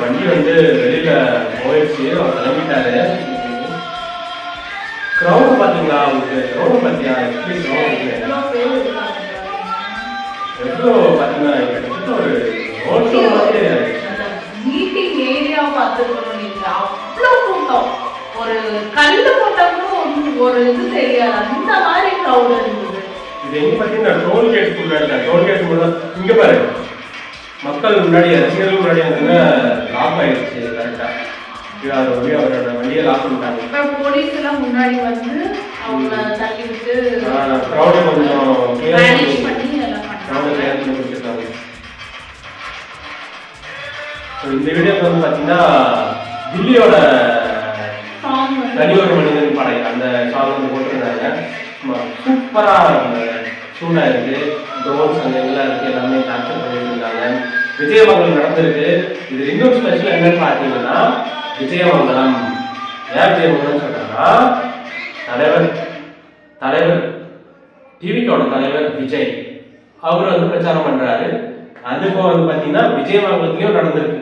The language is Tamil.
வண்டி வந்து வெளியில போயிடுச்சு, அவர் கிளம்பிட்டாரு. கிரௌண்ட் பாத்தீங்களா? உங்களுக்கு கிரௌண்ட் பாத்தியா? எப்படி கிரௌண்ட் எவ்வளோ பாத்தீங்கன்னா கிட்டத்தட்ட ஒரு ரோட் ஷோ மாதிரி மீட்டிங் ஏரியா பார்த்துக்கணும். நீங்க அவ்வளோ கூட்டம், ஒரு கல்லு போட்டவங்களும் ஒரு இது தெரியாது, அந்த மாதிரி கிரௌட் இருந்தது. இது எங்க பாத்தீங்கன்னா டோல்கேட் முன்னாடி, டோல்கேட் முன்னாடி இங்க பாரு, மக்கள் முன்னாடி ரசிகர்கள் முன்னாடி வந்து லாக் ஆயிடுச்சு. கரெக்டா அவரோட வண்டியை லாக் பண்ணிட்டாங்க. போலீஸ் எல்லாம் முன்னாடி வந்து அவங்க தள்ளி விட்டு க்ரௌடை கொஞ்சம் மேனேஜ் பண்ணி எல்லாம் பண்ணாங்க. இந்த வீடியோக்கு வந்து பாத்தீங்கன்னா தில்லியோட தனி ஒரு மனிதன் படை அந்த சாங் வந்து போட்டிருந்தாங்க. சூப்பரா சூடா இருக்கு, ட்ரோன்ஸ் அங்க எல்லாம் இருக்கு, எல்லாமே கேப்சர் பண்ணிட்டு இருக்காங்க. விஜயமங்கலம் நடந்திருக்கு. இது இன்னொரு ஸ்பெஷல் என்னன்னு பாத்தீங்கன்னா விஜயமங்கலம். ஏன் விஜயமங்கலம் சொல்றாங்கன்னா தலைவர் டிவிக்கோட தலைவர் விஜய் அவர் வந்து பிரச்சாரம் பண்றாரு. அதுக்கும் வந்து பாத்தீங்கன்னா விஜயமங்கலத்திலயும் நடந்திருக்கு.